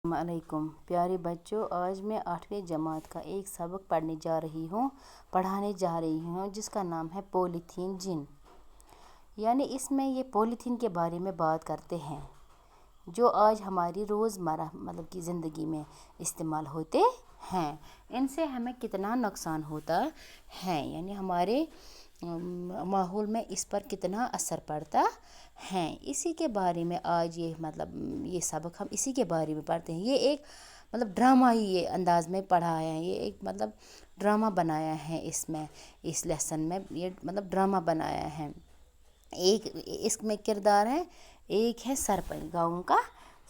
अस्सलामुअलैकुम प्यारे बच्चों, आज मैं 8वीं जमात का एक सबक पढ़ाने जा रही हूँ जिसका नाम है पॉलीथीन जिन। यानी इसमें ये पॉलीथीन के बारे में बात करते हैं जो आज हमारी रोज़मर्रा की ज़िंदगी में इस्तेमाल होते हैं। इनसे हमें कितना नुकसान होता है, यानी हमारे माहौल में इस पर कितना असर पड़ता है, इसी के बारे में आज ये सबक हम इसी के बारे में पढ़ते हैं। ये एक ड्रामा ही ये अंदाज में पढ़ाया है, ये एक ड्रामा बनाया है। इस लेसन में ये ड्रामा बनाया है। एक इसमें किरदार है, एक है सरपंच, गाँव का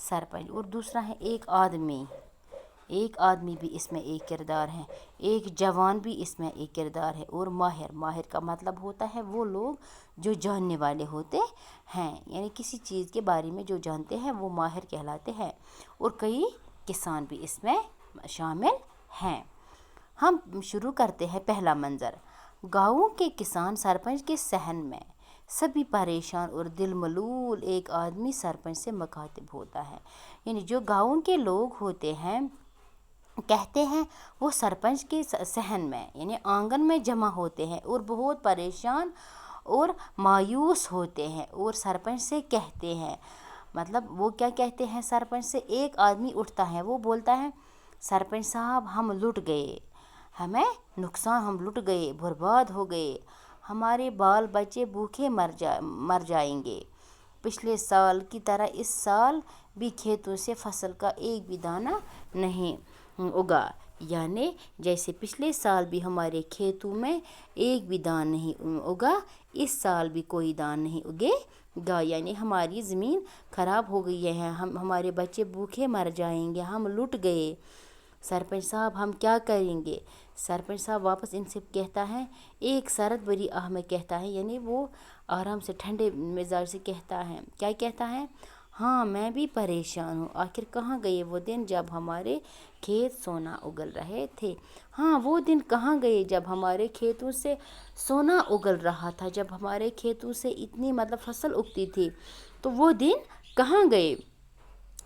सरपंच, और दूसरा है एक आदमी भी इसमें एक किरदार है। एक जवान भी इसमें एक किरदार है। और माहिर का मतलब होता है वो लोग जो जानने वाले होते हैं, यानी किसी चीज़ के बारे में जो जानते हैं वो माहिर कहलाते हैं। और कई किसान भी इसमें शामिल हैं। हम शुरू करते हैं। पहला मंजर, गाँव के किसान सरपंच के सहन में सभी परेशान और दिल मलूल एक आदमी सरपंच से मुखातिब होता है। यानी जो गाँव के लोग होते हैं, कहते हैं, वो सरपंच के सहन में यानी आंगन में जमा होते हैं और बहुत परेशान और मायूस होते हैं। और सरपंच से कहते हैं, वो क्या कहते हैं, सरपंच से एक आदमी उठता है, वो बोलता है, सरपंच साहब हम लुट गए, हम लुट गए, बर्बाद हो गए, हमारे बाल बच्चे भूखे मर जाएंगे। पिछले साल की तरह इस साल भी खेतों से फसल का एक भी दाना नहीं उगा। यानी जैसे पिछले साल भी हमारे खेतों में एक भी दान नहीं उगा, इस साल भी कोई दान नहीं उगेगा। यानी हमारी ज़मीन ख़राब हो गई है, हमारे बच्चे भूखे मर जाएंगे, हम लुट गए। सरपंच साहब हम क्या करेंगे? सरपंच साहब वापस इनसे कहता है, एक सरद भरी आह में कहता है, यानी वो आराम से ठंडे मिजाज से कहता है। क्या कहता है? हाँ मैं भी परेशान हूँ, आखिर कहाँ गए वो दिन जब हमारे खेत सोना उगल रहे थे। हाँ वो दिन कहाँ गए जब हमारे खेतों से सोना उगल रहा था, जब हमारे खेतों से इतनी फसल उगती थी, तो वो दिन कहाँ गए?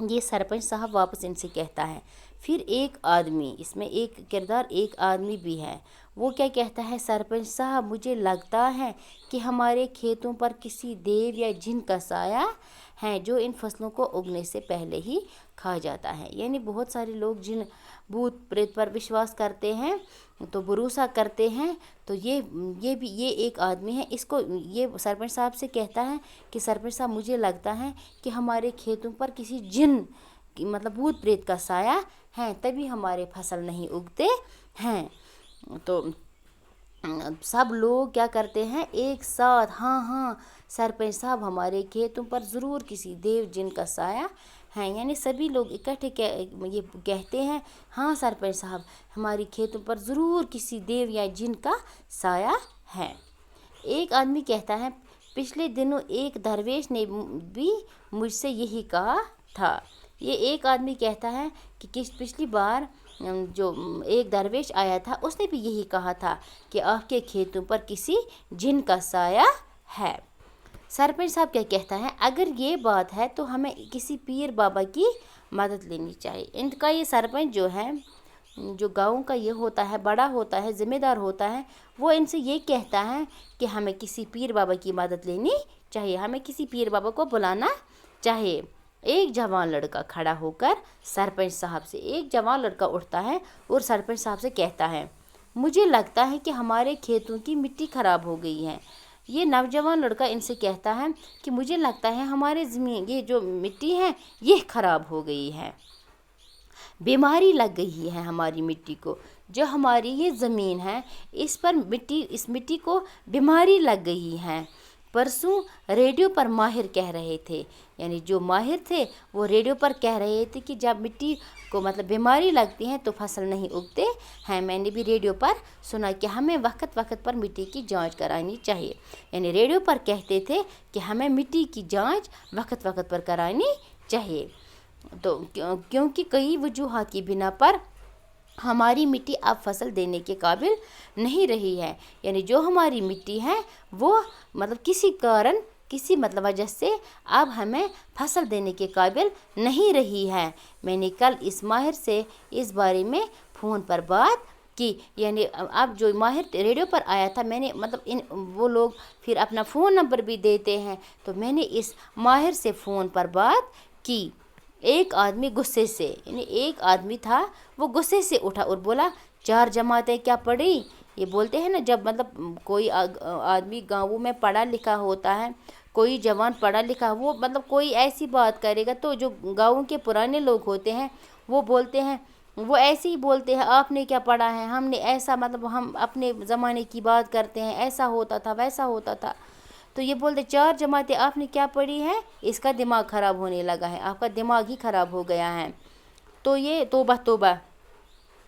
ये सरपंच साहब वापस इनसे कहता है। फिर एक आदमी, इसमें एक किरदार एक आदमी भी है, वो क्या कहता है, सरपंच साहब मुझे लगता है कि हमारे खेतों पर किसी देव या जिन का साया है जो इन फसलों को उगने से पहले ही खा जाता है। यानी बहुत सारे लोग जिन भूत प्रेत पर विश्वास करते हैं, तो भरोसा करते हैं। तो ये एक आदमी है, इसको ये सरपंच साहब से कहता है कि सरपंच साहब मुझे लगता है कि हमारे खेतों पर किसी जिन भूत प्रेत का साया है, तभी हमारे फसल नहीं उगते हैं। तो सब लोग क्या करते हैं, एक साथ, हाँ सरपंच साहब हमारे खेतों पर ज़रूर किसी देव जिन का साया है। यानी सभी लोग इकट्ठे ये कहते हैं, हाँ सरपंच साहब हमारी खेतों पर ज़रूर किसी देव या जिन का साया है। एक आदमी कहता है, पिछले दिनों एक दरवेश ने भी मुझसे यही कहा था। ये एक आदमी कहता है कि पिछली बार जो एक दरवेश आया था उसने भी यही कहा था कि आपके खेतों पर किसी जिन का साया है। सरपंच साहब क्या कहता है, अगर ये बात है तो हमें किसी पीर बाबा की मदद लेनी चाहिए। इनका ये सरपंच जो है, जो गाँव का ये होता है, बड़ा होता है, ज़िम्मेदार होता है, वो इनसे ये कहता है कि हमें किसी पीर बाबा की मदद लेनी चाहिए, हमें किसी पीर बाबा को बुलाना चाहिए। एक जवान लड़का खड़ा होकर सरपंच साहब से, एक जवान लड़का उठता है और सरपंच साहब से कहता है, मुझे लगता है कि हमारे खेतों की मिट्टी ख़राब हो गई है। ये नौजवान लड़का इनसे कहता है कि मुझे लगता है हमारे ज़मीन, ये जो मिट्टी है ये ख़राब हो गई है, बीमारी लग गई है हमारी मिट्टी को, जो हमारी ये ज़मीन है इस मिट्टी को बीमारी लग गई है। परसों रेडियो पर माहिर कह रहे थे, यानी जो माहिर थे वो रेडियो पर कह रहे थे कि जब मिट्टी को बीमारी लगती है तो फसल नहीं उगते हैं। मैंने भी रेडियो पर सुना कि हमें वक्त वक्त पर मिट्टी की जांच करानी चाहिए। यानी रेडियो पर कहते थे कि हमें मिट्टी की जांच वक्त वक्त पर करानी चाहिए। तो क्योंकि कई वजूहात की बिना पर हमारी मिट्टी अब फसल देने के काबिल नहीं रही है। यानी जो हमारी मिट्टी है वो किसी कारण किसी मतलब वजह से अब हमें फसल देने के काबिल नहीं रही है। मैंने कल इस माहिर से इस बारे में फ़ोन पर बात की, यानी अब जो माहिर रेडियो पर आया था, मैंने मतलब वो लोग फिर अपना फ़ोन नंबर भी देते हैं, तो मैंने इस माहिर से फ़ोन पर बात की। एक आदमी गुस्से से, यानी एक आदमी था वो गुस्से से उठा और बोला 4 जमातें क्या पढ़ी। ये बोलते हैं ना, जब मतलब कोई आदमी गाँवों में पढ़ा लिखा होता है, कोई जवान पढ़ा लिखा, वो मतलब कोई ऐसी बात करेगा तो जो गाँव के पुराने लोग होते हैं वो बोलते हैं, वो ऐसे ही बोलते हैं आपने क्या पढ़ा है, हमने ऐसा, मतलब हम अपने ज़माने की बात करते हैं, ऐसा होता था वैसा होता था। तो ये बोलते 4 जमातें आपने क्या पढ़ी है, इसका दिमाग ख़राब होने लगा है, आपका दिमाग ही ख़राब हो गया है। तो ये तौबा तौबा,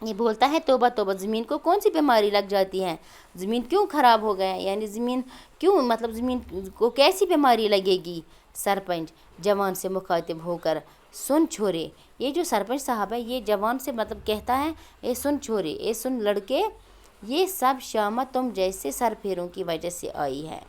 ये बोलता है तौबा तौबा, ज़मीन को कौन सी बीमारी लग जाती है, ज़मीन क्यों ख़राब हो गया है, यानी ज़मीन क्यों, मतलब ज़मीन को कैसी बीमारी लगेगी। सरपंच जवान से मुखातिब होकर, सुन छोरे, ये जो सरपंच साहब है ये जवान से मतलब कहता है, ये सुन छोरे, ये सुन लड़के, ये सब शामत तुम जैसे सरफेरों की वजह से आई है।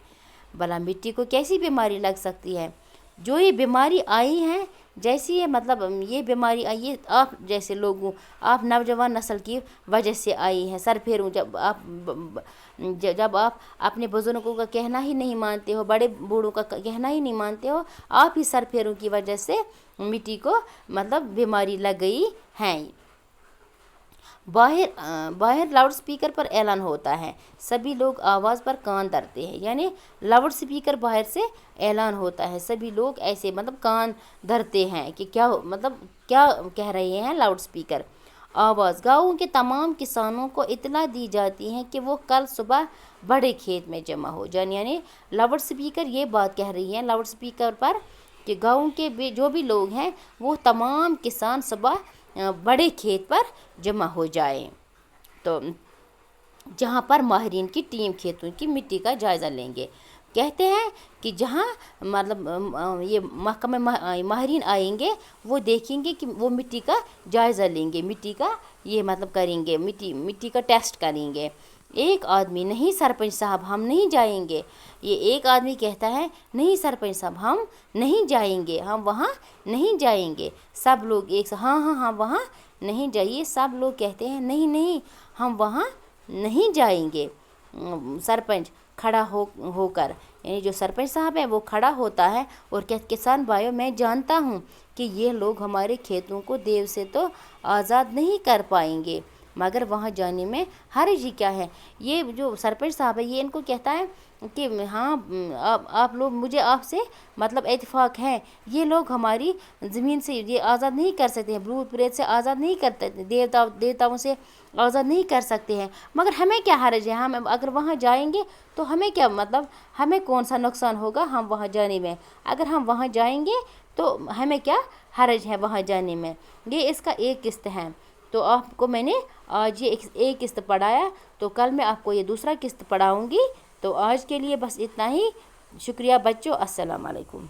भला मिट्टी को कैसी बीमारी लग सकती है, जो ये बीमारी आई है, जैसी ये मतलब ये बीमारी आई है आप जैसे लोगों, आप नौजवान नस्ल की वजह से आई है। सरफेरों, जब आप अपने बुज़ुर्गों का कहना ही नहीं मानते हो, बड़े बूढ़ों का कहना ही नहीं मानते हो, आप ही सरफेरों की वजह से मिट्टी को मतलब बीमारी लग गई है। बाहर लाउड स्पीकर पर ऐलान होता है, सभी लोग आवाज़ पर कान धरते हैं, यानी लाउड स्पीकर बाहर से ऐलान होता है, सभी लोग ऐसे मतलब कान धरते हैं कि क्या मतलब क्या कह रहे हैं लाउड स्पीकर। आवाज़, गाँव के तमाम किसानों को इतला दी जाती है कि वो कल सुबह बड़े खेत में जमा हो जाए, यानी लाउड स्पीकर ये बात कह रही है लाउड स्पीकर पर कि गाँव के जो भी लोग हैं वो तमाम किसान सुबह बड़े खेत पर जमा हो जाए, तो जहाँ पर माहिरीन की टीम खेतों की मिट्टी का जायज़ा लेंगे। कहते हैं कि जहाँ मतलब ये महकमे माहिरीन आएंगे, वो देखेंगे कि वो मिट्टी का जायज़ा लेंगे, मिट्टी का ये मतलब करेंगे, मिट्टी का टेस्ट करेंगे। एक आदमी, नहीं सरपंच साहब हम नहीं जाएंगे, ये एक आदमी कहता है नहीं सरपंच साहब हम नहीं जाएंगे, हम वहाँ नहीं जाएंगे। सब लोग एक हाँ हाँ हाँ वहाँ नहीं जाइए, सब लोग कहते हैं नहीं नहीं हम वहाँ नहीं जाएंगे। सरपंच खड़ा होकर, यानी जो सरपंच साहब है वो खड़ा होता है और कहते किसान भाइयों मैं जानता हूँ कि ये लोग हमारे खेतों को देव से तो आज़ाद नहीं कर पाएंगे, मगर वहाँ जाने में हर्ज ही क्या है। ये जो सरपंच साहब है ये इनको कहता है कि हाँ आप लोग, मुझे आपसे मतलब इत्तेफाक है, ये लोग हमारी ज़मीन से ये आज़ाद नहीं कर सकते हैं, भूत प्रेत से आज़ाद नहीं करते, देवताओं से आज़ाद नहीं कर सकते हैं, मगर हमें क्या हर्ज है, हम अगर वहाँ जाएंगे तो हमें क्या मतलब हमें कौन सा नुकसान होगा हम वहाँ जाने में, अगर हम वहाँ जाएंगे तो हमें क्या हर्ज है वहाँ जाने में। ये इसका एक किस्त है, तो आपको मैंने आज ये एक किस्त पढ़ाया, तो कल मैं आपको ये दूसरा किस्त पढ़ाऊँगी। तो आज के लिए बस इतना ही, शुक्रिया बच्चों, अस्सलाम वालेकुम।